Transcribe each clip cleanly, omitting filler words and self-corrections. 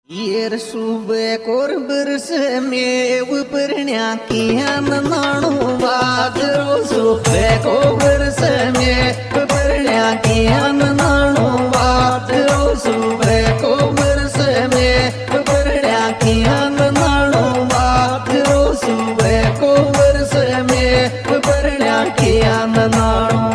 येर सुबह कोर बरस में उपरण्या कियान नाणु बादरो सुबह को बरस में उपरण्या कियान नाणु बादरो सुबह को बरस में उपरण्या कियान नाणु बादरो सुबह को बरस में उपरण्या कियान नाणु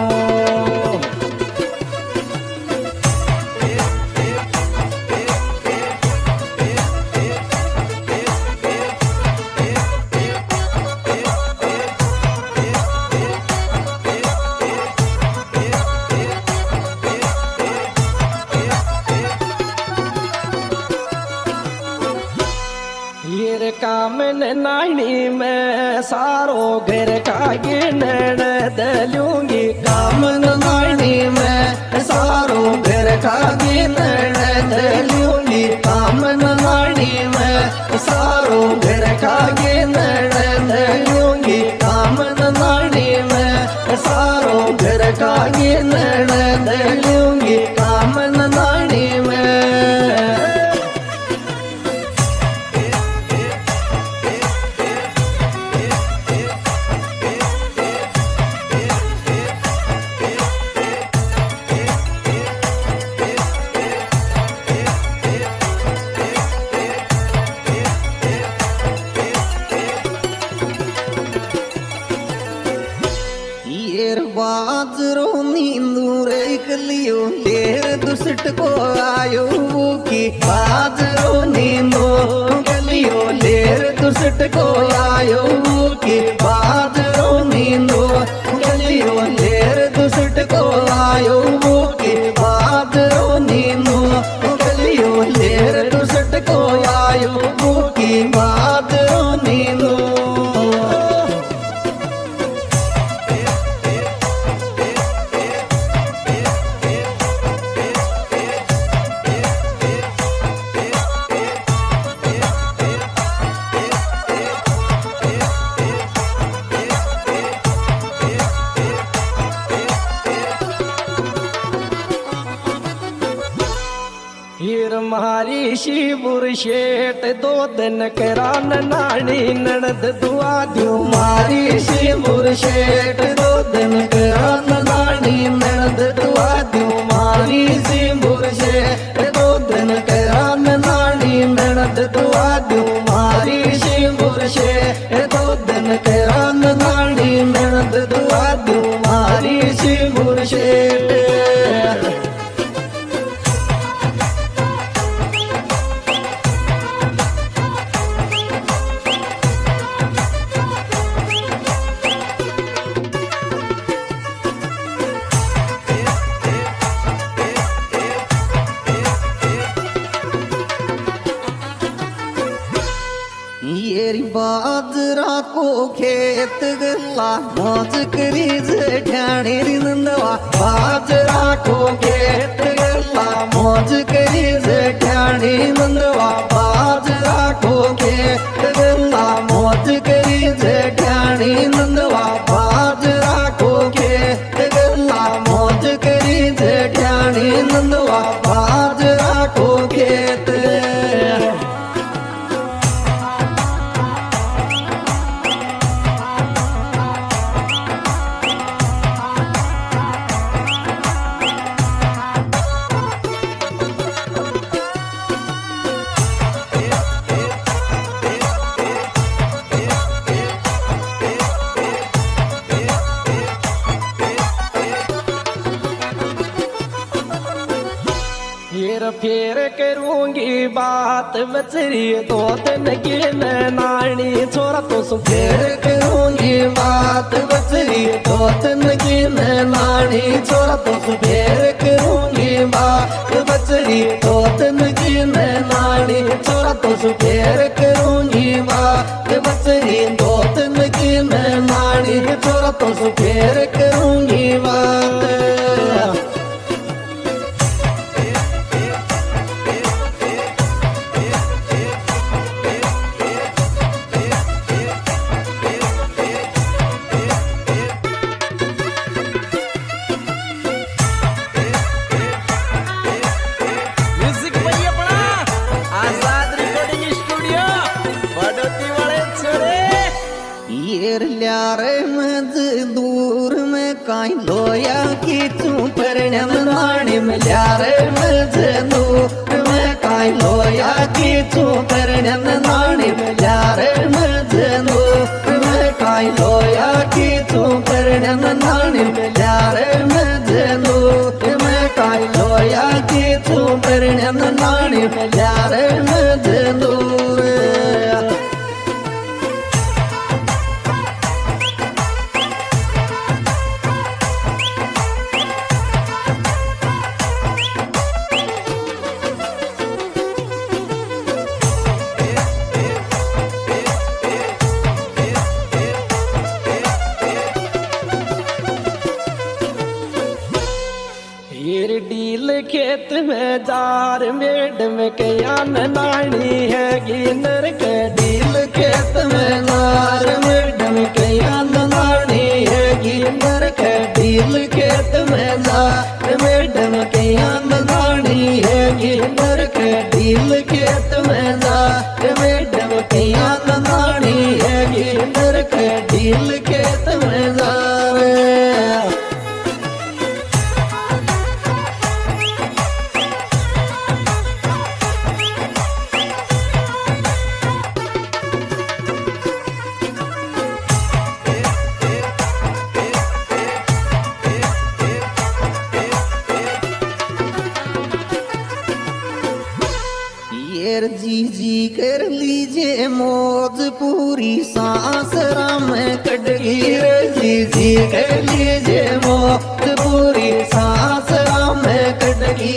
काम नानी में सारो घर का गिनण दलूंगी काम नानी में सारो घर का गिनण दलूंगी काम नानी में सारो घर का गिनण दलूंगी काम नानी में सारो घर का गिनण दलूंगी काम नानी में बाजरो नींदूर लियो लेर दुसट को आयो की बाजरो नींदो गलियो लेर दुसट को आयो की बाजरो नींदो गलियो लेर दुसट को आयो की बाजरो नींदो गलियो लेर दुसट को आयो की बाजरो नींदो हीर मारी शिबुर शेट दो दिन करान नानी ननद दुआ दू मारी शिबुर शेट दो दिन करान नानी ननद दुआ दू मारी शिबुर शेट दो दिन करान नानी ननद दुआ दू मारी शिबुर शेट दो दिन करान नानी ननद दुआ दू मारी शिबुर शेट येरी बाजरा को खेत गला मौज करी जेठानी नंदवा बाजरा को खेत गला मौज करी जेठानी नंदवा बाजरा को खेत गला मौज करी जेठानी नंदवा बाजरा को खेत गला मौज करी जेठानी नंदवा बाजरा को खेत फिर करूंगी बात बचरी दो दिन की नानी छोरा तो फिर करूंगी बात बचरी दो दिन की नानी छोरा तो फिर करूंगी बात बचरी दो दिन की नानी छोरा तो फिर करूंगी बात बचरी दो दिन की नानी छोरा तो फिर करूंगी बात म्यूजिक भाई अपना आजाद रे मजदूर में काई लोया की तू परण्यम नाणी मिल्या रे मजदूर में काई लोया की तू परण्यम नाणी मिल्या रे मजदूर में काई लोया की तू परण्यम नाणी मिल्या रे मजदूर में काई लोया की तू परण्यम नाणी मिल्या रे मजदूर डील खेत में जार मेडम के यान नानी है गिनर के डील खेत में जार मेडम के यान नानी है गिनर के डील खेत में जार मेडम के यान नानी है गिनर के डील खेत में जार मेडम के यान नानी है गिनर के डील खेत में जार जी कर लीजिए मौज पूरी सांस राम कटगी जी कर लीजिए मौज पूरी सांस राम कटगी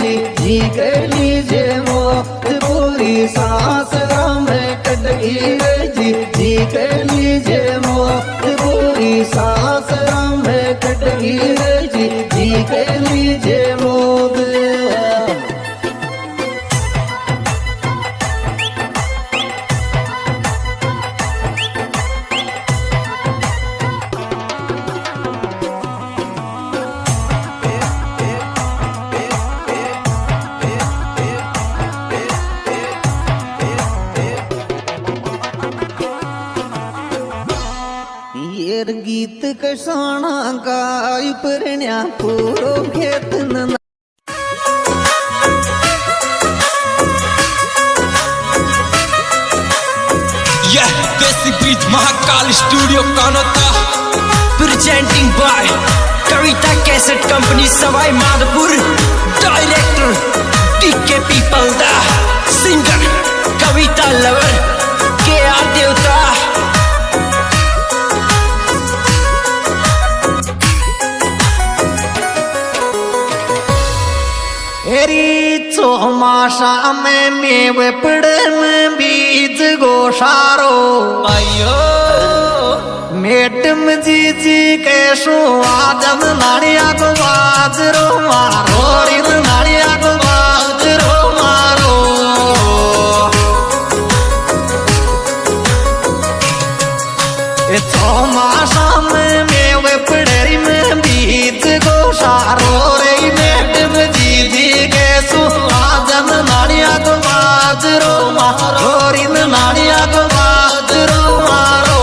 जी कर लीजिए मौज पूरी सांस राम कटगी जी कर लीजिए मौज पूरी सांस राम कटगी जी कर लीजिए मौज गीत कसाना गाय परण्या पूरो खेत न यह देसी बीच Mahakal studio Kanota presenting by Kavita cassette company Sawai Madhopur director TK पीपल दा सिंगर कविता लवर के आर देवता चौमासा में मेव पड़न बीज गोशारो आयो मेडम जी के सुआदम नाड़िया को बाजरो मारो रिद नाड़िया को बाजरो मारो चौमासा में मेव पड़री में बीज गोशारो रे मेडम जी के सुआदम नाड़िया को बाजरो मारो रिद नाड़िया को बाजरो मारो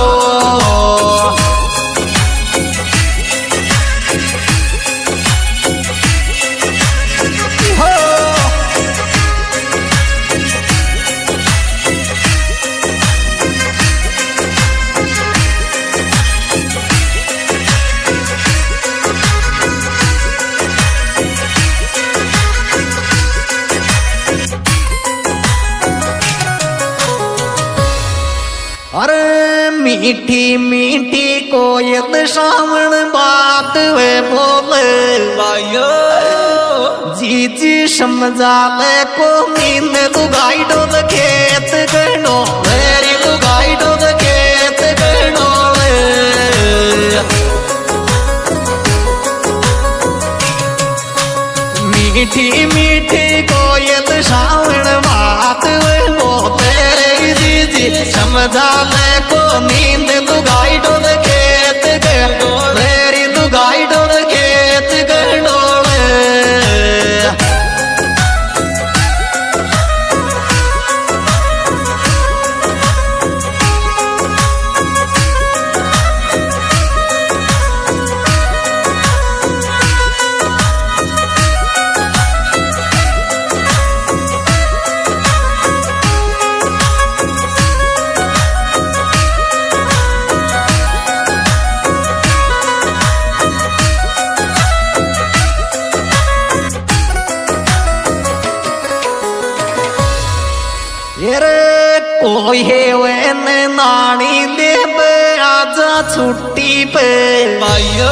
अरे मीठी मीठी कोयल श्रावण बात वे बोले आयो जी जी समझा ले को नींद लुगाई डोल खेत गणो मेरी लुगाई डोल खेत गणो मीठी मीठी कोयल श्रावण बात वे बोले समझा ले को नींद लुगाई डोल खेत गणो मेरी लुगाई डोल खेत गणो रे कोई है वे नानी ले आजा छुट्टी पे भाइयों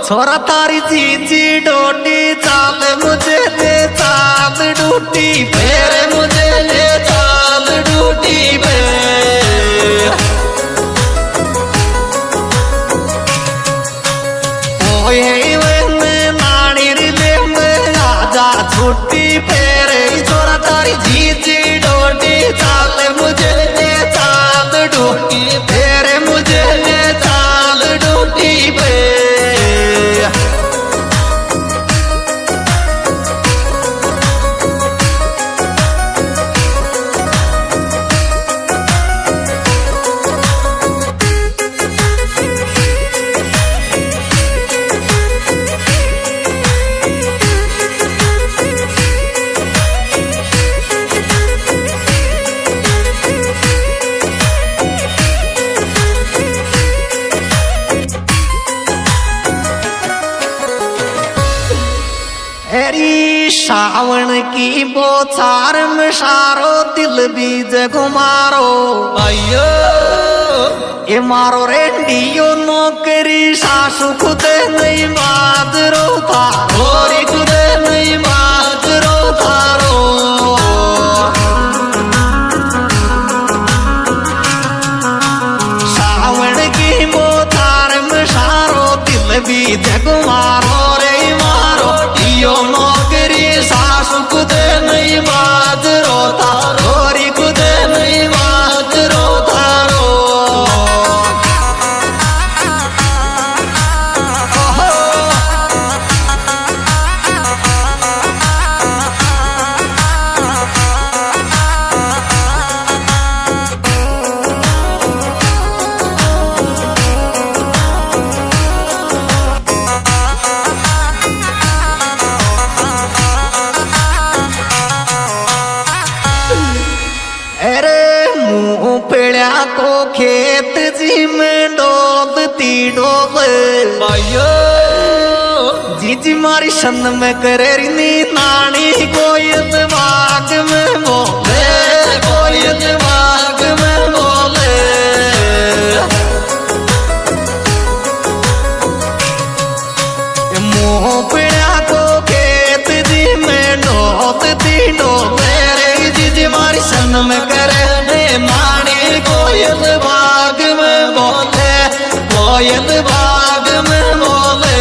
छोरा तारी जीजी डोटी चाल मुझे ले चाल डूटी फिर मुझे ले चाल ड्यूटी पे ओए वे नानी ले आजा छुट्टी पे रे छोरा तारी जीजी डोटी चाल मुझे ले चाल डूटी फिर मुझे ले चाल ड्यूटी पे एरी सावन की बोचार में सारो दिल बीज घुमारो भाइयों ये मारो रेडियो नौकरी सासु खुद नहीं बाजरो था गोरी खुद नहीं बाजरो थारो सावन की बोचार में सारो दिल बीज घुमारो रे मारो यो नौकरी सासु खुद नहीं बाजरो थारो गोरी खुद नहीं बाजरो थारो अरे मुंह पेड़ा को खेत जी में डोबती डोब भाइयों जीजी मारी सन में करे नी नानी कोयत बाग में बोले कोई दिमाग में बोले मुंह पेड़ा को खेत जी में डोबती डोब रे जीजी मारी सन में करे नानी कोयल बाग में बोले कोयल बाग में बोले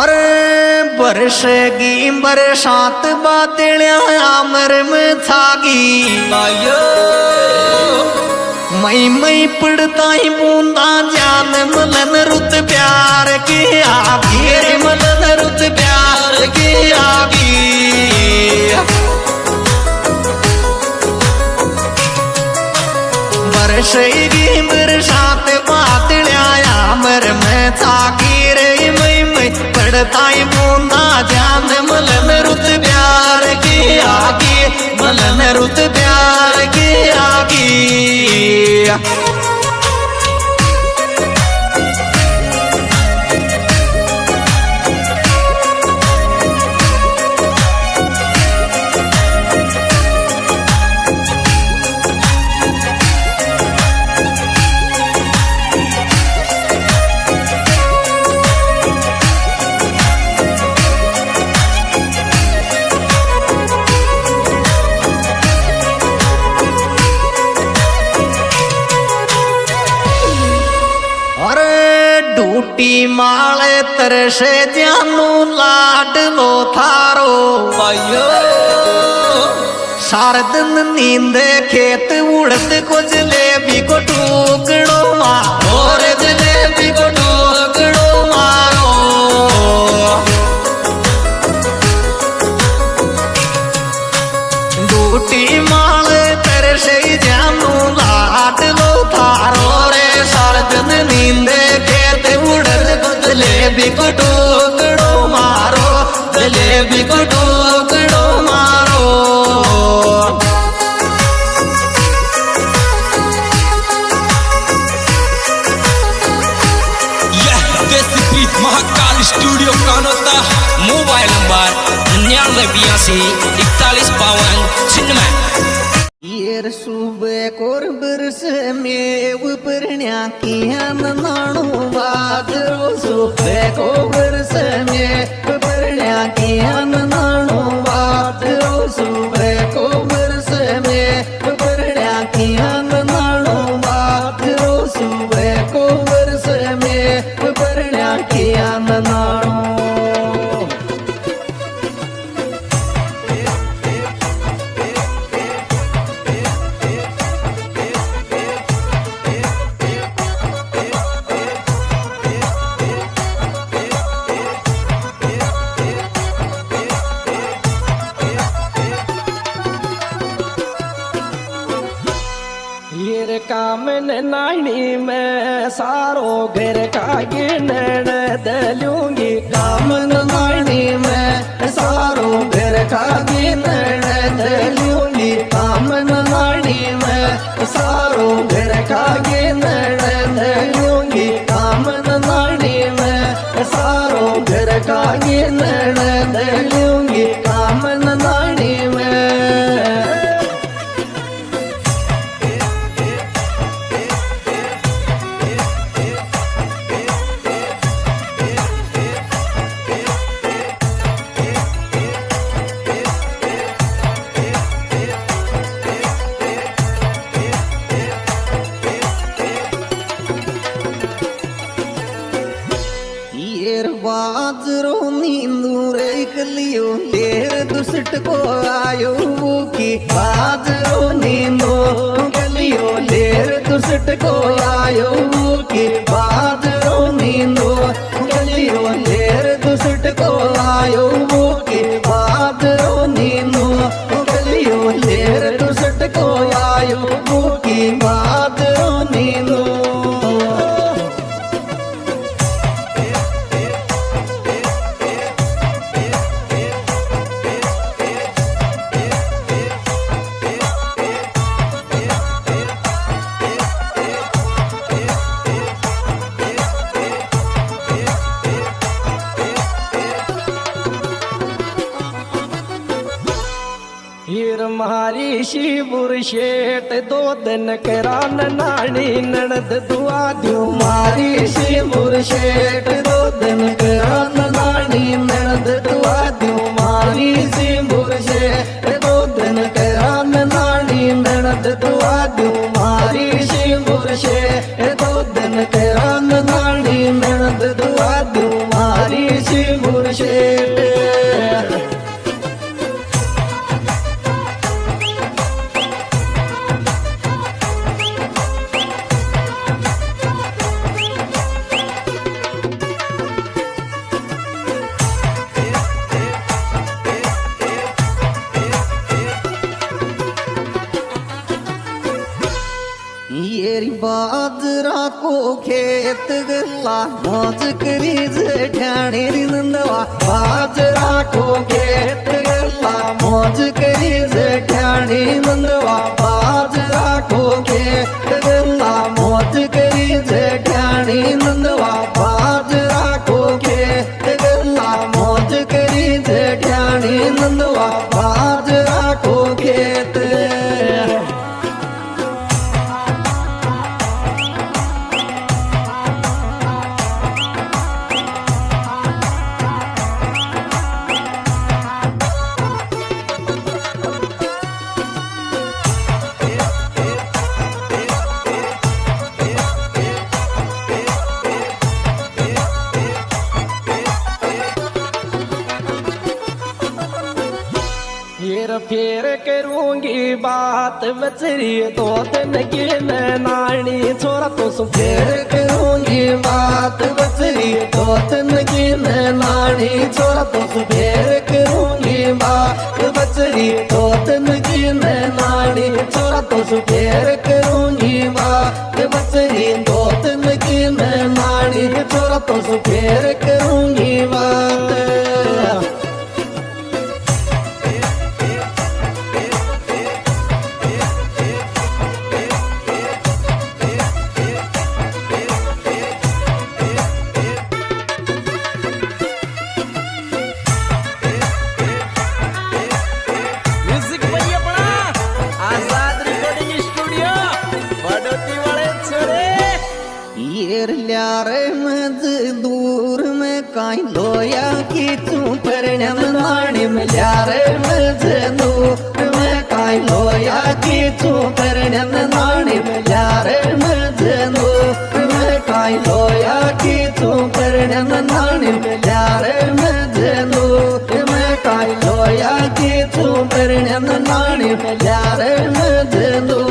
अरे बरसेगी बरसात बादलियां आमर में छागी भाइयों मई पड़ता ही बूंदा जान मलन रुत प्यार की आगी रे मदन रुत प्यार की आगी बरसेगी बरसात बादलियां आमर में छागी रे मई पड़ता ही बूंदा जान मलन रुत प्यार की आगी मलन रुत प्यार की आगी डूटी माले तरसे जानू लाड लो थारो भाइयों सार दिन नींदे खेत उड़द को जलेबी को टुकड़ो मारो और जलेबी को टुकड़ो मारो डूटी माले तरसे जानू लाड लो थारो रे सार दिन जलेबी को टुकड़ो मारो, जलेबी को टुकड़ो मारो। Mahakal studio Kanota, mobile number 99824152 येर सुबह कोर बरस में उपरण्या किया नाणो बाजरो सुबह को बरस में उपरण्या किया नाणो बाजरो सुबह को बरस में उपरण्या किया नाणो बाजरो सुबह को बरस में उपरण्या किया नाणो। हीर कामन नानी में सारो घर का गिनण दलूंगी, कामन नानी में सारो घर का गिनण दलूंगी, कामन नानी में सारो घर का गिनण दलूंगी, कामन नानी में सारो घर का गिनण दलूंगी, कामन नानी में। येर बाजरो नींदूर कलियो लेर दुसट को आयो की, बाजरो नींदो कलियो लेर दुसट को आयो की, बाजरो नींदो कलियो लेर दुसट को आयो की, बाजरो नींदो कलियो लेर दुसट को आयो की, बाजरो नींदो। हीर मारी शिबुर शेट दो दिन करान नानी ननद दुआ दियो, मारी शिबुर शेट दो दिन करान नानी ननद दुआ दियो, मारी शिबुर शेट दो दिन करान नानी ननद दुआ दियो, मारी शिबुर शेट दो दिन करान नानी ननद दुआ दियो, मारी शिबुर शेट। येरी बाजरा को खेत गला मौज करी जेठानी नंदवा, बाजरा को खेत गला मौज करी जेठानी नंदवा, बाजरा को खेत गला मौज करी जेठानी नंदवा, बाजरा को खेत गला मौज करी जेठानी नंदवा, बाजरा को खेत। फेर करूंगी बात बचरी दो दिन की नानी छोरा तो सु फेर करूंगी बात बचरी दो दिन की नानी छोरा तो सु फेर करूंगी बात बचरी दो दिन की नानी छोरा तो सु फेर करूंगी बात बचरी दो दिन की नानी छोरा तो सु फेर करूंगी मिल्या रे मजदूर में काई लोया की तू परिणम नाणी मिल्या रे मजदूर में काई लोया की तू परिणम नाणी मिल्या रे मजदूर में काई लोया की तू परिणम नाणी मिल्या रे मजदूर में काई लोया की तू परिणम नाणी मिल्या रे मजदूर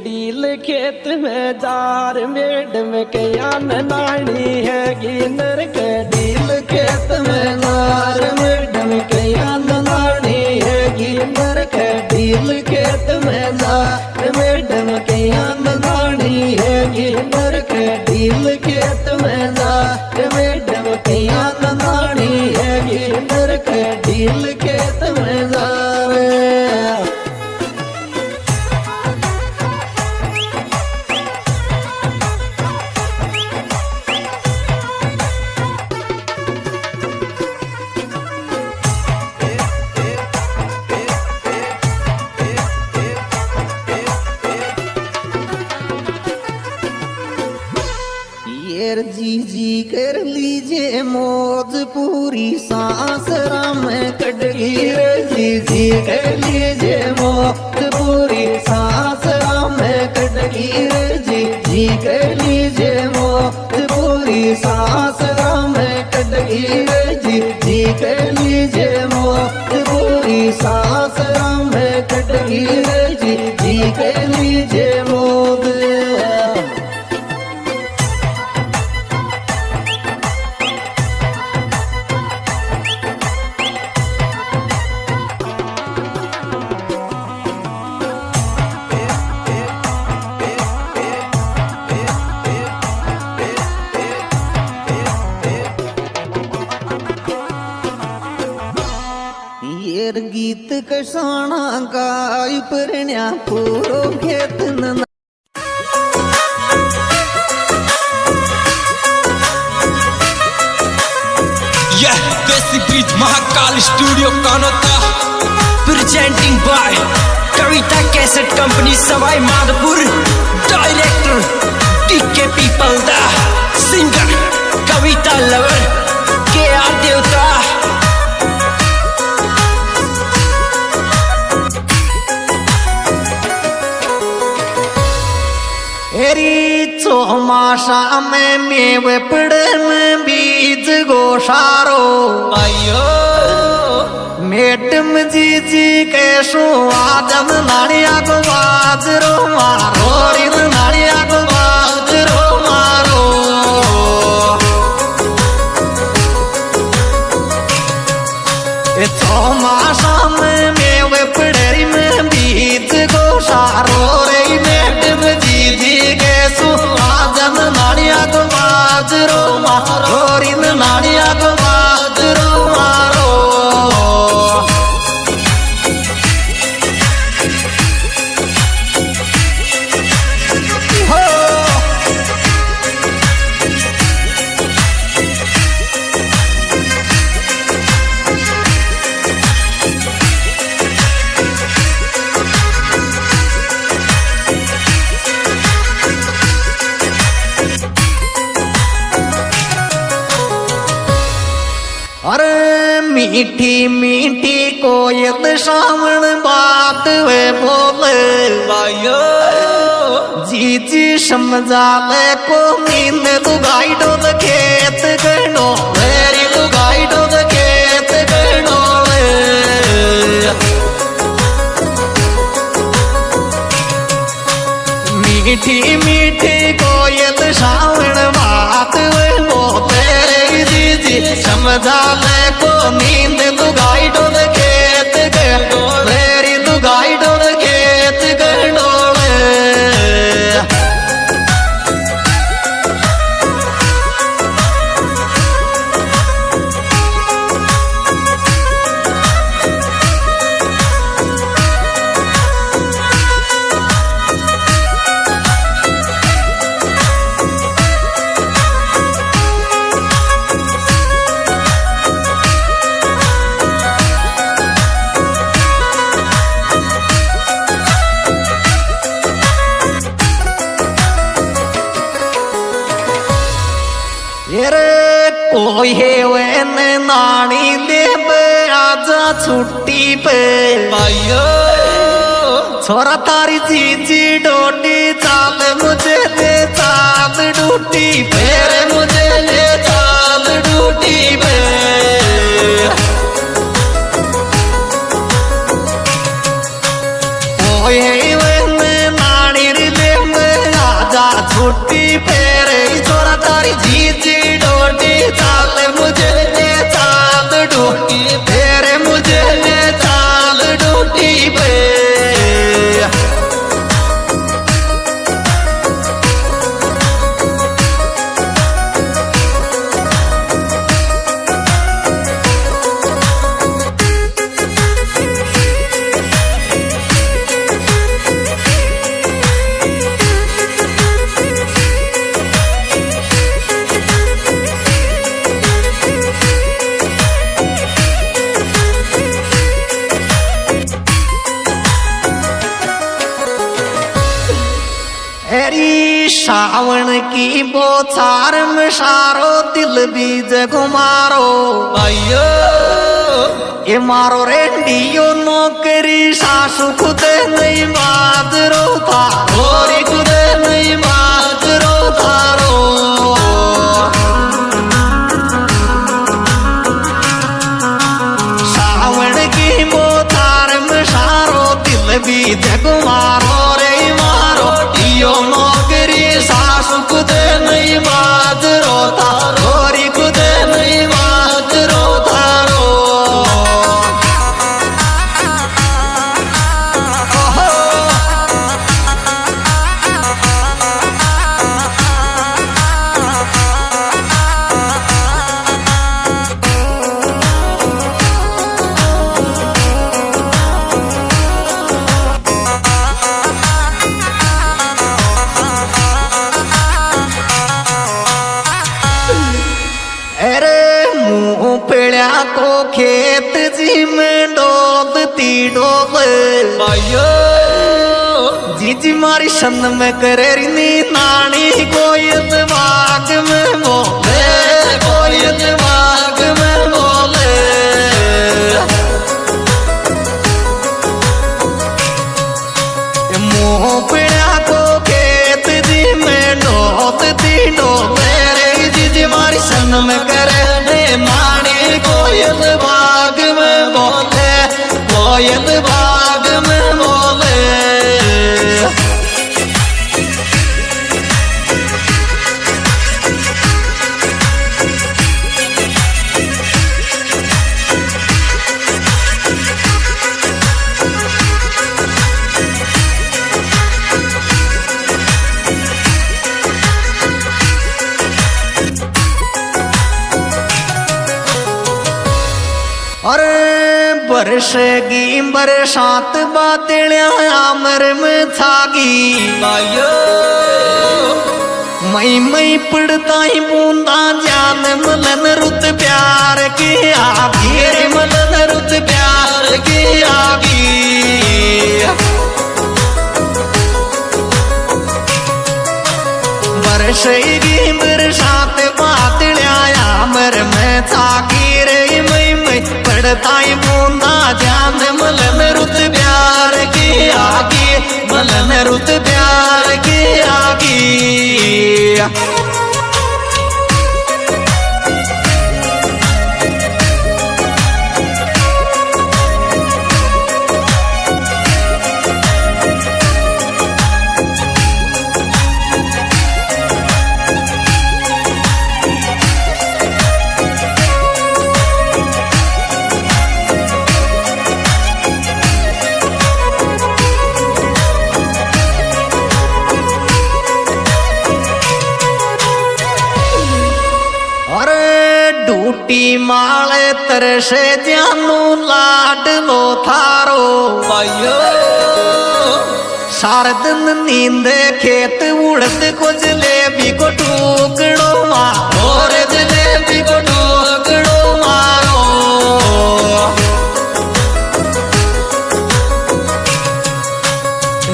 डील खेत में जार मेडम के यान नानी है गिनर के डील खेत में जार मेडम के यान नानी है गिनर के डील खेत में जार मेडम के यान नानी है गिनर के डील खेत में जार मेडम के यान नानी है गिनर के डील खेत में जार जी कर लीजिए मौज पूरी सांस राम कटगीर जी कर लीजिए मौज पूरी सांस राम कटगीर जी कर लीजिए मौज पूरी सांस राम कटगीर जी कर लीजिए मौज पूरी सांस राम कटगीर जी कर लीजिए मौज गीत कसाना गाय परण्या पूरो खेत न यह देसी bridge Mahakal studio Kanota presenting by Kavita cassette company Sawai Madhopur director TK पीपल दा सिंगर कविता लवर के आर देवता चौमासा में मेव पड़े में बीज गोशारो आयो मेडम जी कैसो आजम नाड़िया को बाजरो मारो रिन नाड़िया को बाजरो मारो चौमासा में मेव पड़े में बीज गोशारो रे मेडम जी कैसो आजम नाड़िया को बाजरो मारो रिन नाड़िया को बाजरो मारो अरे मीठी मीठी कोयल श्रावण बात वे बोले आयो जी समझा ले को नींद लुगाई डोल खेत गणो मेरी लुगाई डोल खेत गणो मीठी मीठी कोयल श्रावण बात वे बोले जी समझा ले को नींद लुगाई डोल खेत गणो मेरी लुगाई डोल खेत गणो छुट्टी पे भाइयों छोरा तारी जीजी डोटी चाल मुझे ले चाल डूटी फिर मुझे ले चाल ड्यूटी पे ओए वे नानी रे में आजा छुट्टी फेरे छोरा तारी जीजी डोटी चाल मुझे ले चाल डूटी फिर मुझे ले चाल ड्यूटी पे एरी सावन की बोछार में सारो दिल बीज घुमारो भाइयों ये मारो रेंडियो नौकरी सासू खुदे नहीं माजरो था गोरी खुदे नहीं माजरो थारो सावन की बोछार में सारो दिल बीज घुमारो रे मारो यो नौकरी सासु खुदे नहीं माजरो थारो गोरी खुदे नहीं माजरो थारो अरे मुंह पेड़ा को खेत जी में डोलती डोल भाइयों जीजी मारी सन में करे नी नानी कोयल बाग में बोले कोई दिमाग में बोले मुंह पेड़ा को खेत जी में डोलती डोले रे जीजी मारी सन में करे नानी कोयल बाग में बोले कोयल बाग में बोले अरे बरसेगी बरसात बादलियां आमर में छागी भाइयों मई पड़ता ही बूंदा जान मलन रुत प्यार की आगी रे मलन रुत प्यार की आगी बरसेगी बरसात बादलियां आमर में छागी रे मई पड़ता ही बूंदा जान मलन रुत प्यार की आगी मलन रुत प्यार की आगी टूटी माले तरसे जानू लाड लो थारो भाइयों सार दिन नींदे खेत उड़द को जलेबी को टुकड़ो मारो और जलेबी को टुकड़ो मारो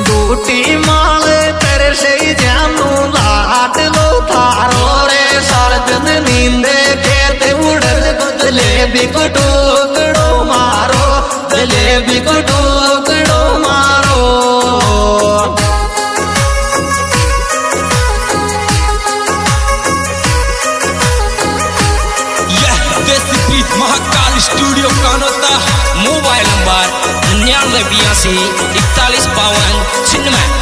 टूटी माले तरसे जानू लाड लो थारो रे सार दिन नींदे खेत उड़द को जलेबी को टुकड़ो मारो 99 42 41 52